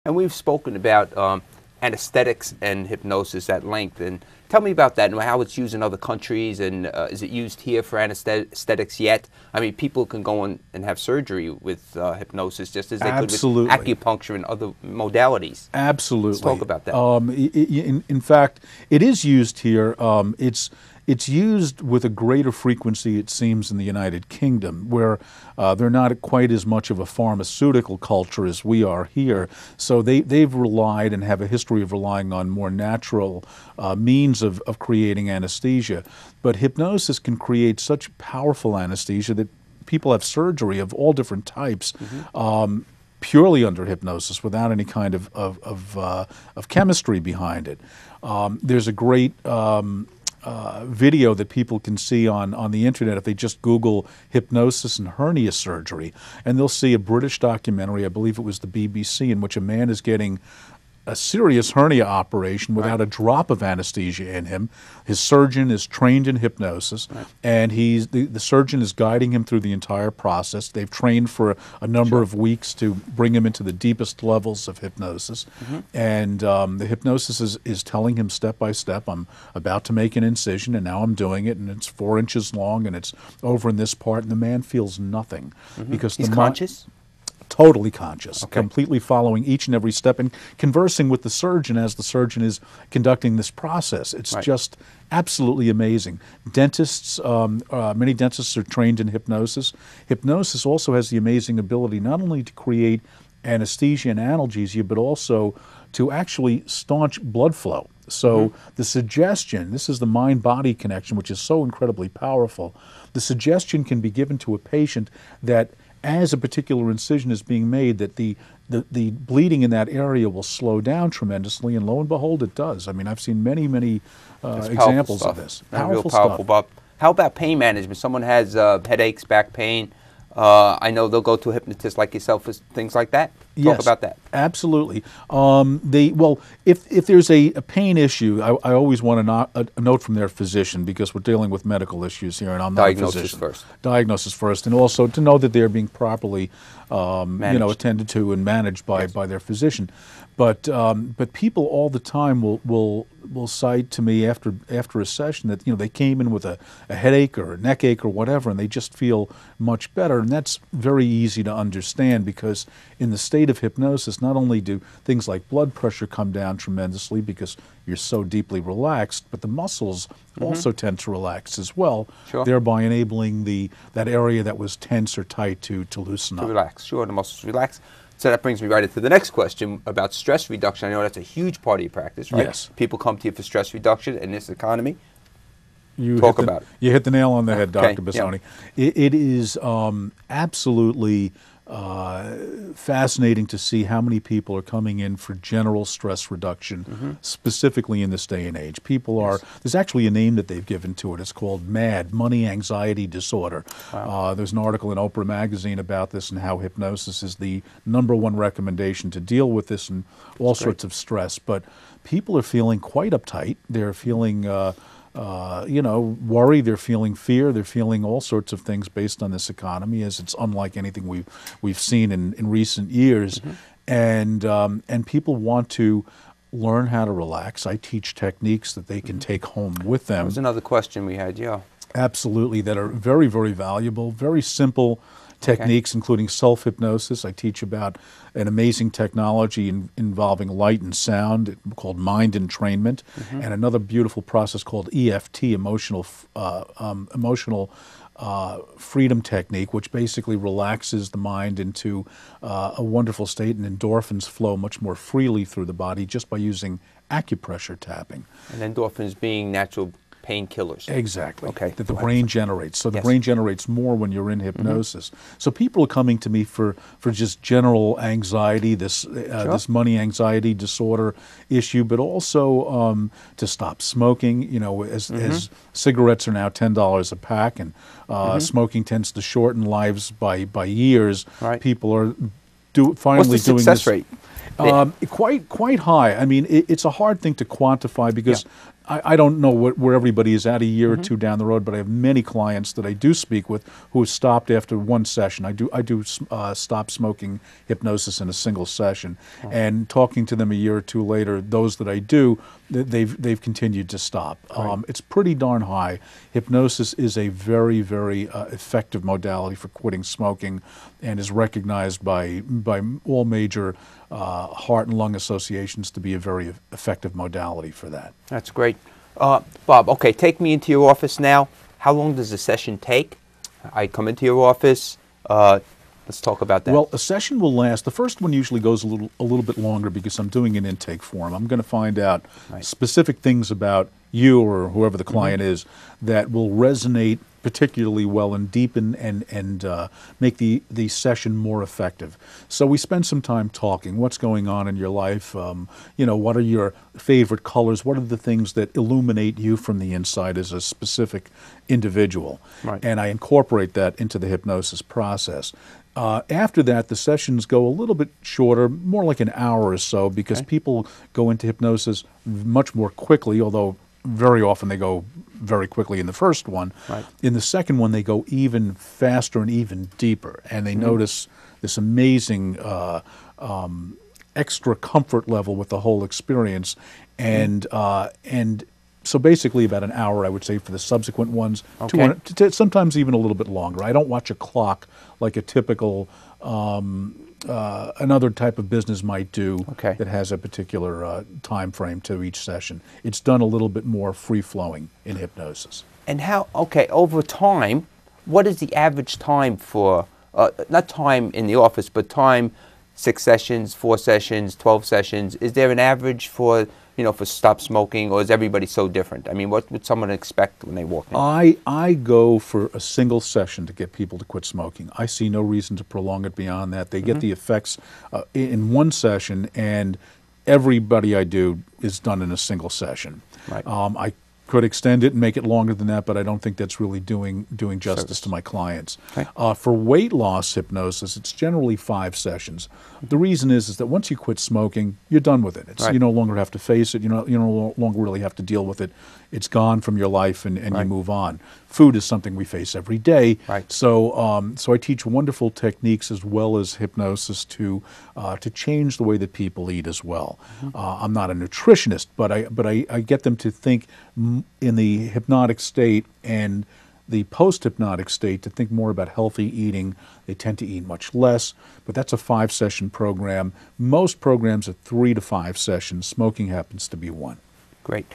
And we've spoken about anesthetics and hypnosis at length. And tell me about that and how it's used in other countries, and is it used here for anesthetics yet? I mean, people can go on and have surgery with hypnosis just as they could with acupuncture and other modalities. Absolutely. Let's talk about that. In fact, it is used here. It's used with a greater frequency, it seems, in the United Kingdom, where they're not quite as much of a pharmaceutical culture as we are here. So they've relied and have a history of relying on more natural means of creating anesthesia. But hypnosis can create such powerful anesthesia that people have surgery of all different types. Purely under hypnosis, without any kind of chemistry behind it. There's a great video that people can see on the internet if they just Google hypnosis and hernia surgery, and they'll see a British documentary, I believe it was the BBC, in which a man is getting a serious hernia operation without a drop of anesthesia in him. His surgeon is trained in hypnosis, and the surgeon is guiding him through the entire process. They've trained for a number of weeks to bring him into the deepest levels of hypnosis, and the hypnosis is telling him step by step, I'm about to make an incision, and now I'm doing it, and it's 4 inches long, and it's over in this part, and the man feels nothing. Because he's conscious? Totally conscious, completely following each and every step and conversing with the surgeon as the surgeon is conducting this process. It's just absolutely amazing. Dentists, many dentists are trained in hypnosis. Hypnosis also has the amazing ability not only to create anesthesia and analgesia, but also to actually staunch blood flow. So the suggestion, this is the mind-body connection, which is so incredibly powerful. The suggestion can be given to a patient that as a particular incision is being made, that the bleeding in that area will slow down tremendously, and lo and behold, it does. I mean, I've seen many examples of this. Powerful stuff. Bob. How about pain management? Someone has headaches, back pain. I know they'll go to a hypnotist like yourself for things like that. Talk about that. Absolutely. Well, if there's a pain issue, I always want a note from their physician, because we're dealing with medical issues here, and I'm not a physician. Diagnosis first, and also to know that they're being properly, attended to and managed by their physician. But people all the time will cite to me after a session that they came in with a headache or a neck ache or whatever, and they just feel much better. And that's very easy to understand, because in the state of hypnosis, not only do things like blood pressure come down tremendously because you're so deeply relaxed, but the muscles also tend to relax as well, thereby enabling that area that was tense or tight to loosen up. Relax, the muscles relax. So that brings me right into the next question about stress reduction. I know that's a huge part of your practice, right? Yes. People come to you for stress reduction in this economy. You Talk about it. You hit the nail on the head, Dr. Bisogni. It is absolutely fascinating to see how many people are coming in for general stress reduction, specifically in this day and age. People are, there's actually a name that they've given to it. It's called MAD, Money Anxiety Disorder. There's an article in Oprah magazine about this and how hypnosis is the #1 recommendation to deal with this and all sorts of stress. But people are feeling quite uptight. They're feeling worry, they're feeling fear, they're feeling all sorts of things based on this economy, as it's unlike anything we've seen in recent years. And people want to learn how to relax. I teach techniques that they can take home with them. That was another question we had, Absolutely, that are very, very valuable, very simple techniques, including self-hypnosis. I teach about an amazing technology involving light and sound called mind entrainment, and another beautiful process called EFT, emotional freedom technique, which basically relaxes the mind into a wonderful state, and endorphins flow much more freely through the body just by using acupressure tapping. And endorphins being natural painkillers. Exactly. Okay. That the brain generates. So the brain generates more when you're in hypnosis. So people are coming to me for just general anxiety, this money anxiety disorder issue, but also to stop smoking. As cigarettes are now $10 a pack, and smoking tends to shorten lives by years. People are finally What's the success rate? Quite high. I mean, it's a hard thing to quantify, because I don't know where everybody is at a year or two down the road, but I have many clients that I do speak with who have stopped after one session. I do stop smoking hypnosis in a single session, and talking to them a year or two later, those that I do, they've continued to stop. Right. It's pretty darn high. Hypnosis is a very, very effective modality for quitting smoking, and is recognized by all major heart and lung associations to be a very effective modality for that. That's great. Bob, okay, take me into your office now. How long does a session take? I come into your office. Let's talk about that. Well, a session will last. The first one usually goes a little bit longer because I'm doing an intake form. I'm going to find out specific things about you or whoever the client is that will resonate particularly well and deepen and make the session more effective. So we spend some time talking. What's going on in your life? You know, what are your favorite colors? What are the things that illuminate you from the inside as a specific individual? Right. And I incorporate that into the hypnosis process. After that, the sessions go a little bit shorter, more like an hour or so, because people go into hypnosis much more quickly, although very often they go very quickly in the first one. Right. In the second one, they go even faster and even deeper, and they notice this amazing extra comfort level with the whole experience, and so basically about an hour, I would say, for the subsequent ones. Okay. Sometimes even a little bit longer. I don't watch a clock like a typical another type of business might do that has a particular time frame to each session. It's done a little bit more free-flowing in hypnosis. And how, over time, what is the average time for, not time in the office, but time, 6 sessions, 4 sessions, 12 sessions? Is there an average for, you know, for stop smoking, or is everybody so different? I mean, what would someone expect when they walk in? I go for a single session to get people to quit smoking. I see no reason to prolong it beyond that. They get the effects in one session, and everybody I do is done in a single session. Right. I could extend it and make it longer than that, but I don't think that's really doing justice to my clients. Okay. For weight loss hypnosis, it's generally 5 sessions. The reason is that once you quit smoking, you're done with it. You no longer have to face it. You no longer really have to deal with it. It's gone from your life, and you move on. Food is something we face every day. Right. So so I teach wonderful techniques as well as hypnosis to change the way that people eat as well. I'm not a nutritionist, but I get them to think in the hypnotic state and the post-hypnotic state to think more about healthy eating. They tend to eat much less, but that's a 5-session program. Most programs are 3 to 5 sessions. Smoking happens to be 1. Great.